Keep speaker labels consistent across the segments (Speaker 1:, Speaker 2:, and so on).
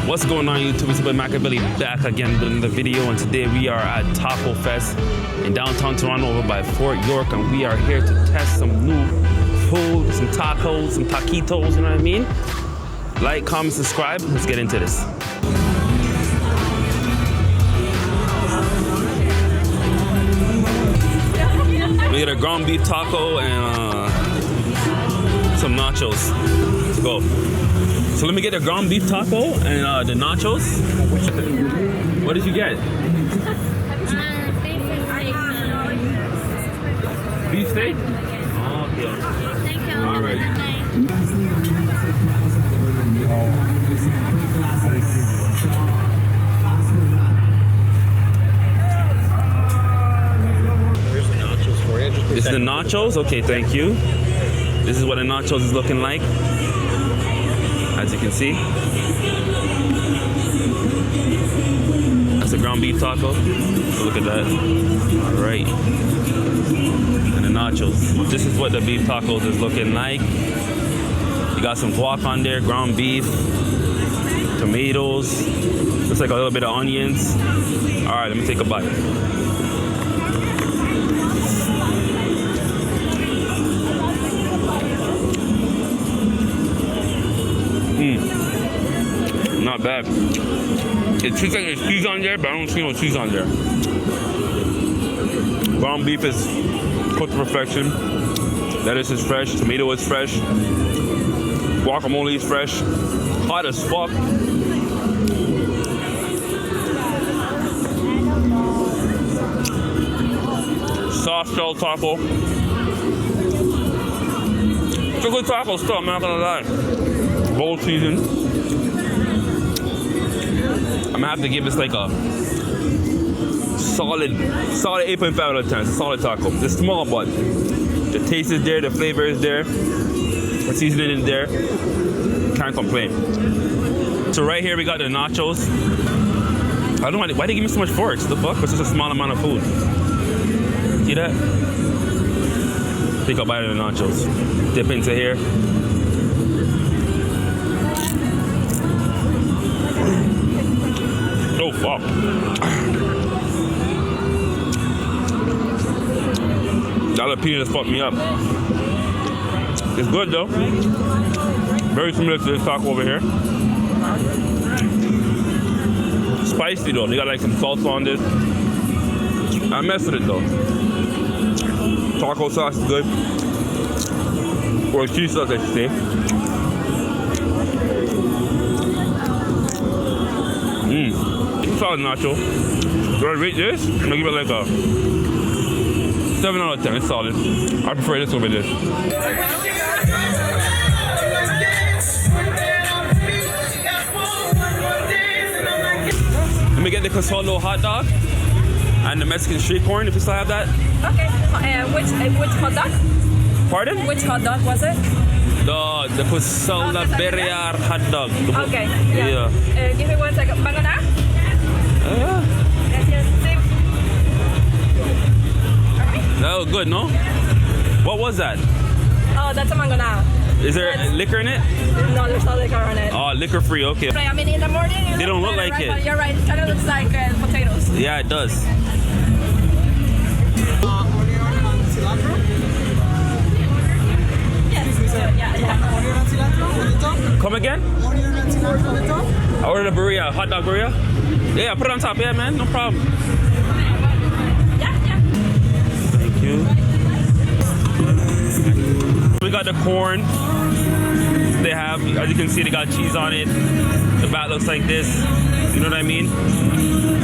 Speaker 1: What's going on YouTube? It's your boy Machiavelli back again with another video, and today we are at Taco Fest in downtown Toronto over by Fort York, and we are here to test some new food, some tacos, some taquitos, you know what I mean? Like, comment, subscribe, let's get into this. We get a ground beef taco and some nachos. Let's go. So let me get the ground beef taco and the nachos. What did you get? Beef steak? Oh, okay.
Speaker 2: Thank you.
Speaker 1: All right.
Speaker 3: Here's the nachos for you.
Speaker 1: This is the nachos? Okay, thank you. This is what the nachos is looking like, as you can see. That's a ground beef taco. So look at that. All right. And the nachos. This is what the beef tacos is looking like. You got some guac on there, ground beef, tomatoes. Looks like a little bit of onions. All right, let me take a bite. Not bad. It tastes like there's cheese on there, but I don't see no cheese on there. Ground beef is cooked to perfection. Lettuce is fresh. Tomato is fresh. Guacamole is fresh. Hot as fuck. Soft shell taco. It's a good taco still, I'm not gonna lie. Bowl season. I'm gonna have to give this like a solid 8.5 out of 10. It's a solid taco. It's small, but the taste is there, the flavor is there, the seasoning is there. Can't complain. So right here we got the nachos. I don't know why they give me so much forks. The fuck? It's just a small amount of food. See that? Take a bite of the nachos. Dip into here. Oh fuck. Jalapeno just fucked me up. It's good though. Very similar to this taco over here. Spicy though. They got like some salsa on this. I messed with it though. Taco sauce is good. Or cheese sauce, I should say. Solid nacho. Do I rate this? I'm gonna give it like a 7 out of 10. It's solid. I prefer this over this. Let me get the Cosolo hot dog and the Mexican street corn, if you still have that.
Speaker 2: Okay. Which hot dog?
Speaker 1: Pardon?
Speaker 2: Which hot dog was it?
Speaker 1: The Cosolo Birria hot dog.
Speaker 2: Okay. Yeah. Give me 1 second. Banana?
Speaker 1: That was good, no? What was that?
Speaker 2: Oh, that's a mango now.
Speaker 1: Is there liquor in it?
Speaker 2: No, there's no liquor on it.
Speaker 1: Oh, liquor free, okay.
Speaker 2: I mean, in the morning,
Speaker 1: They don't look like
Speaker 2: right,
Speaker 1: it.
Speaker 2: But you're right, it kind of looks like potatoes.
Speaker 1: Yeah, it does.
Speaker 3: Onion and cilantro?
Speaker 2: Yes. Yeah.
Speaker 3: Onion and cilantro on the top?
Speaker 1: Come again?
Speaker 3: Onion and cilantro on the top?
Speaker 1: I ordered a burrito, hot dog burrito. Yeah, put it on top. Yeah, man, no problem.
Speaker 2: Yeah.
Speaker 1: Thank you. We got the corn. They have, as you can see, they got cheese on it. The bat looks like this. You know what I mean?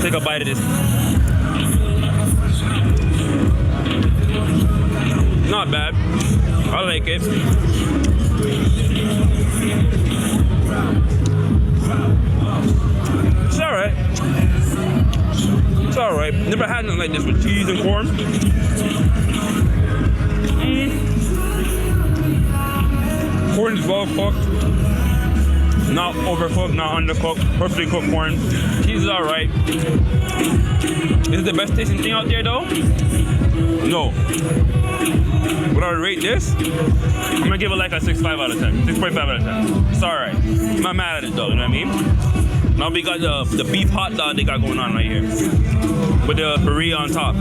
Speaker 1: Take a bite of this. Not bad. I like it. It's alright. It's alright. Never had nothing like this with cheese and corn. Corn is well cooked. Not overcooked, not undercooked. Perfectly cooked corn. Cheese is alright. Is it the best tasting thing out there though? No. Would I rate this? I'm gonna give it like a 6.5 out of 10. 6.5 out of 10. It's alright. I'm not mad at it though, you know what I mean? Now we got the beef hot dog they got going on right here. With the Birria on top.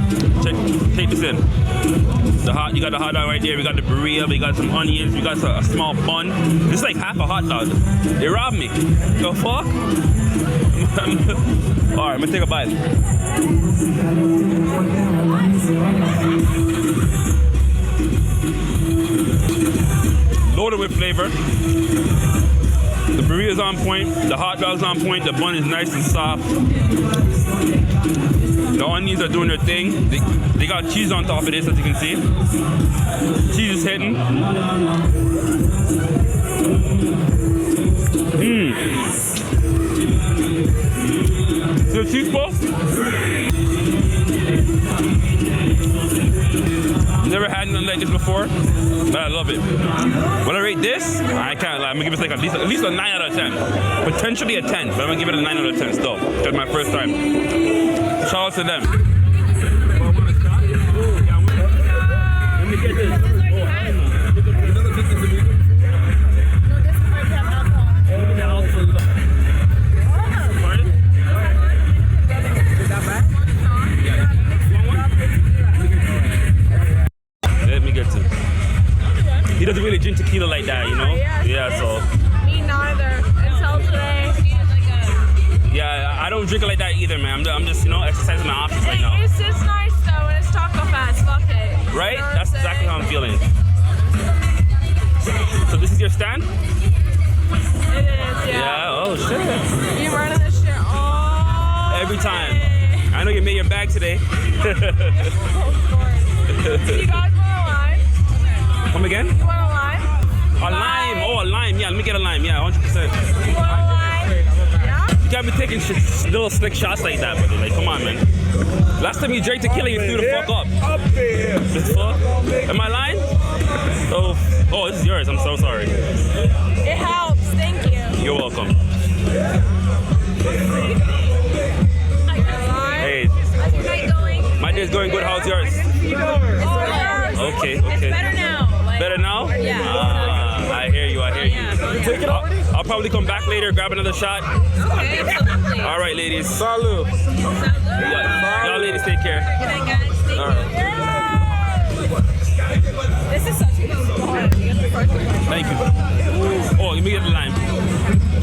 Speaker 1: Take this in. You got the hot dog right there. We got the Birria. We got some onions. We got a small bun. This is like half a hot dog. They robbed me. The fuck? All right, I'm gonna take a bite. Loaded with flavor. The Birria is on point. The hot dog's on point. The bun is nice and soft. The onions are doing their thing. They got cheese on top of this, as you can see. Cheese is hitting. See the cheese ball? Never had nothing like this before, but I love it. When I rate this, I can't lie. I'm gonna give it like at least a 9 out of 10. Potentially a 10, but I'm gonna give it a 9 out of 10 still. That's my first time. Shout out to them. Let me get this. He doesn't really drink tequila like that, you know? Yeah, so.
Speaker 2: Me neither. Until today.
Speaker 1: Yeah, I don't drink it like that either, man. I'm just, you know, exercising my options right now.
Speaker 2: It's just nice though, and it's taco fast. Fuck it.
Speaker 1: Right?
Speaker 2: You know
Speaker 1: That's exactly how I'm feeling. So this is your stand?
Speaker 2: It is, yeah.
Speaker 1: Yeah, oh shit.
Speaker 2: You running this shit all
Speaker 1: Every time.
Speaker 2: day.
Speaker 1: I know you made your bag today.
Speaker 2: Of course. You guys want a lime?
Speaker 1: Come again?
Speaker 2: You want a lime?
Speaker 1: A lime. Oh, a lime. Yeah, let me get a lime. Yeah, 100%.
Speaker 2: You want a lime? Yeah?
Speaker 1: You can't be taking little slick shots like that, brother. Like, come on, man. Last time you drank tequila, you threw the fuck up.
Speaker 3: Up there.
Speaker 1: The fuck? Am I lying? Oh, this is yours. I'm so sorry.
Speaker 2: It helps. Thank you.
Speaker 1: You're welcome. Hey,
Speaker 2: How's your night going?
Speaker 1: my day's going good. How's yours? Okay.
Speaker 2: It's better now. Like,
Speaker 1: Better now?
Speaker 2: Yeah.
Speaker 1: I hear you.
Speaker 2: Yeah.
Speaker 1: I'll probably come back later, grab another shot.
Speaker 2: Okay, absolutely.
Speaker 1: All right, ladies.
Speaker 3: Salud.
Speaker 1: Y'all ladies take care.
Speaker 2: Good night, guys. Thank
Speaker 1: All
Speaker 2: you.
Speaker 1: right.
Speaker 2: This is such a good spot. You get the first one.
Speaker 1: Thank you. Oh, let me get the lime.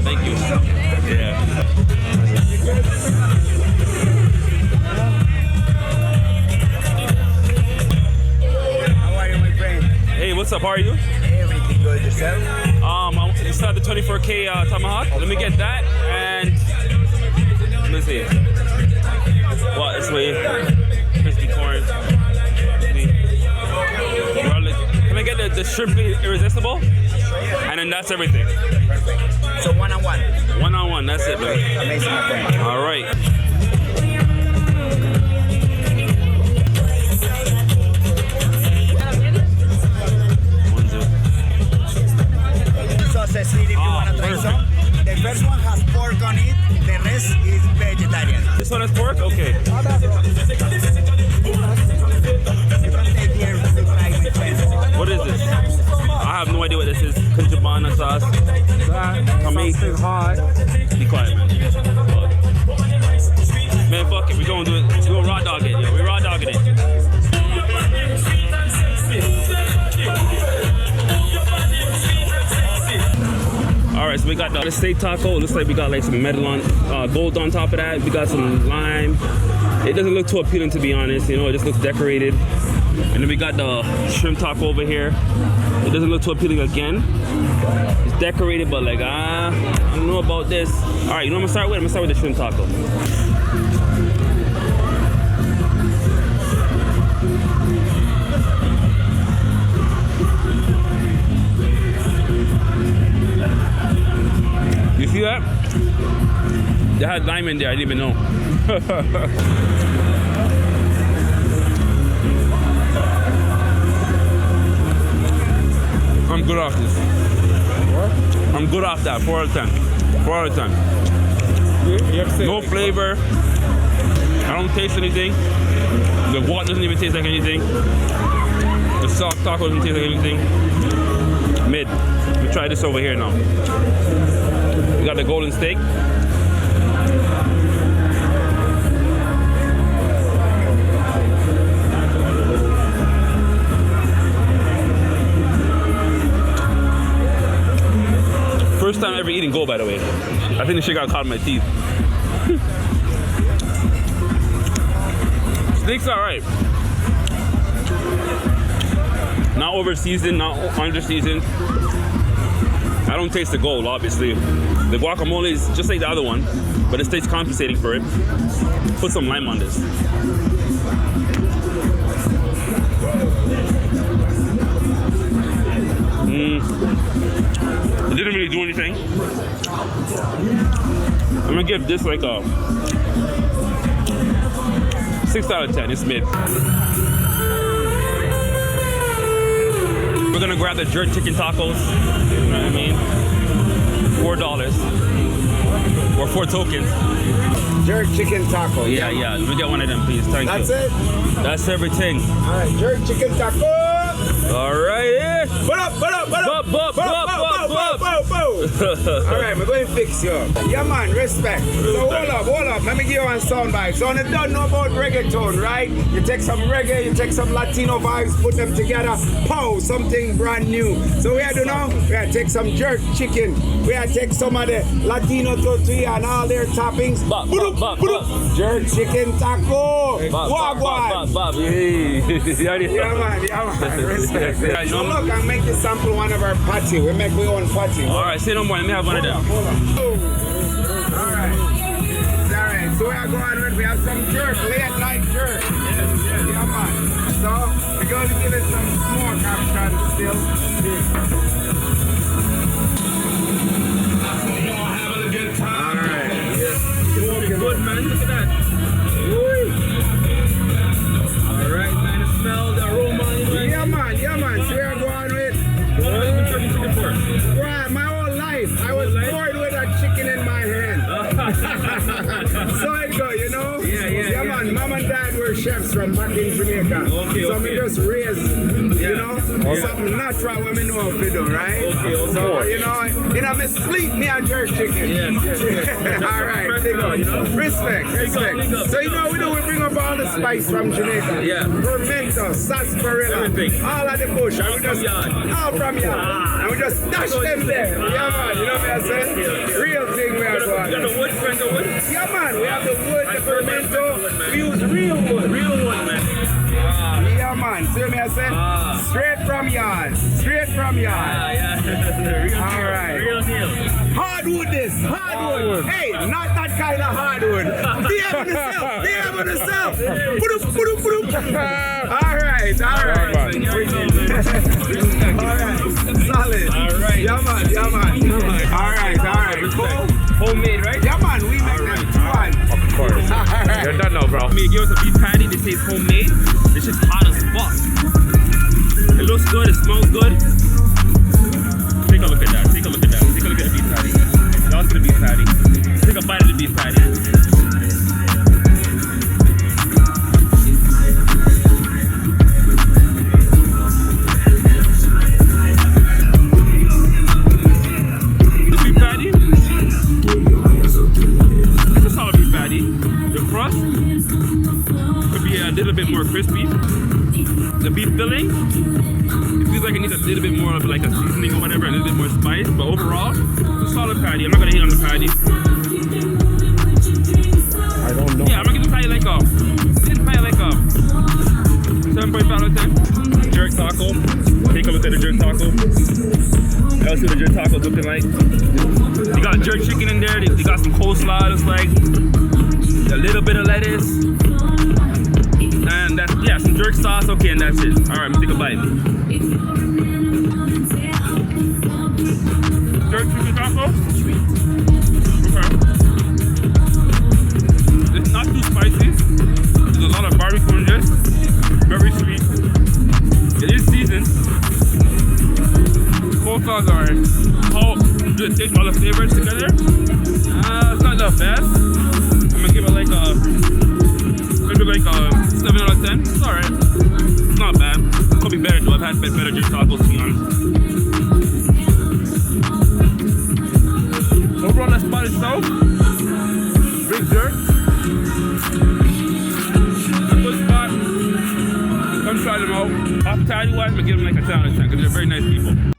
Speaker 1: Thank you. Yeah.
Speaker 4: How are you, my friend?
Speaker 1: Hey, what's up? How are you?
Speaker 4: Everything good yourself?
Speaker 1: I still have the 24K Tomahawk. Let me get that and let me see. What? It's way crispy corn. Garlic. Can I get the shrimp irresistible? And then that's everything.
Speaker 4: Perfect. So one-on-one.
Speaker 1: One-on-one. That's it, man.
Speaker 4: Amazing, my friend.
Speaker 1: All right.
Speaker 4: Sauces here if you want to try
Speaker 1: perfect.
Speaker 4: some. The first one has pork on it. The rest is vegetarian.
Speaker 1: This one has pork? Okay.
Speaker 4: You can take here to try, my friend.
Speaker 1: What is this? I have no idea what this is. Kunjabana sauce. Something hot. Be quiet, man. Man, fuck it. We're going to do it. We're going to raw dog it, yo. We're raw dogging it. All right, so we got the steak taco. It looks like we got like some metal gold on top of that. We got some lime. It doesn't look too appealing, to be honest. You know, it just looks decorated. And then we got the shrimp taco over here. It doesn't look too appealing again. It's decorated, but like, I don't know about this. All right, you know what I'm gonna start with? I'm gonna start with the shrimp taco. You see that? They had lime in there, I didn't even know. I'm good off this. What? I'm good off that, 4 out of 10. 4 out of 10. No flavor. I don't taste anything. The guac doesn't even taste like anything. The soft taco doesn't taste like anything. Mid. We try this over here now. We got the golden steak. First time ever eating gold, by the way. I think the shit got caught in my teeth. Steak's alright. Not over seasoned, not under seasoned. I don't taste the gold, obviously. The guacamole is just like the other one, but it tastes compensating for it. Put some lime on this. It didn't really do anything. I'm gonna give this like a 6 out of 10. It's mid. We're gonna grab the jerk chicken tacos. You know what I mean? $4 or 4 tokens.
Speaker 4: Jerk chicken taco.
Speaker 1: Yeah. Let me get one of them, please. Thank you.
Speaker 4: That's it?
Speaker 1: That's everything.
Speaker 4: All right, jerk chicken taco.
Speaker 1: All right.
Speaker 4: What up? All right, we're going to fix you. Yeah, man, respect. So hold up. Let me give you one sound bite. So, you don't know about reggaeton, right? You take some reggae, you take some Latino vibes, put them together, pow, something brand new. So we have to know, we have to take some jerk chicken. We have to take some of the Latino tortilla and all their toppings. Jerk chicken taco. Wagwan. Yeah, man. Respect. So look, I'll make you sample one of our patty. We make our own patty.
Speaker 1: All right, say no more. Let me have one of them.
Speaker 4: Hold on. All right. So we are going with, we have some jerk, late night jerk. Yeah, man. So we're going to give it some smoke option still. All right.
Speaker 1: Good, man. Look at that. All right, man. The smell, the aroma.
Speaker 4: Yeah, man. So we are going with.
Speaker 1: What have you been turning chicken for?
Speaker 4: Right, my whole life. I was born with a chicken in my hand. So it go, you know? Yeah, man. Mom and dad were chefs from back in Jamaica. So we just raised, you know, something natural when we know how to do, right? So, you know, me sleep, me a jerk chicken. Yes. All right, there you go. Respect. So, you know, we bring up all the spice from Jamaica.
Speaker 1: Yeah.
Speaker 4: Pimento, sarsaparilla,
Speaker 1: everything.
Speaker 4: all of the bush. And we just, all from yard. And we just dash them there. Yeah, man. You know what I'm saying? Real thing we are going.
Speaker 1: You got the wood, friend, the wood?
Speaker 4: Yeah, man. We have the wood, the pimento. We use real wood.
Speaker 1: Real wood, man.
Speaker 4: Yeah, man. See what I say? Straight from yard. All right.
Speaker 1: Real deal.
Speaker 4: Hardwood this. Hardwood. Hey, not that kind of hardwood. Behave on yourself. Put up. All right. All right. Solid.
Speaker 1: All right.
Speaker 4: Yeah, man. All right. Cool.
Speaker 1: Homemade, right?
Speaker 4: Yeah, man. We make them fun.
Speaker 1: Of course.
Speaker 4: All right.
Speaker 1: You're done now, bro. Give us a beef patty. This tastes homemade. It's just hot as fuck. It looks good. It smells good. Take a look at that. Take a look at the beef patty. Y'all see the beef patty. Take a bite of the beef patty. The beef patty. It's a solid beef patty. The crust could be a little bit more crispy. The beef filling, it feels like it needs a little bit more of like a seasoning or whatever, a little bit more spice, but overall, it's a solid patty. I'm not gonna hate on the patty.
Speaker 4: I don't know.
Speaker 1: Yeah, I'm gonna give the patty like a 7.5 out of 10. Jerk taco. Take a look at the jerk taco. Let's see what the jerk taco is looking like. You got jerk chicken in there, they got some coleslaw, it's like a little bit of lettuce. And that's, some jerk sauce, okay, and that's it. All right, let me take a bite. Jerk chicken taco? Okay. It's not too spicy. There's a lot of barbecue in this. Very sweet. It is seasoned. Coleslaws are how do it taste all the flavors together. It's not that bad. I'm gonna give it like a 7 out of 10. It's alright. It's not bad. It could be better though. I've had better jerk tacos, to be honest. Overall, that spot itself, big jerk. A good spot. Come try them out. Hospitality wise, I'm gonna give them like a 10 out of 10 because they're very nice people.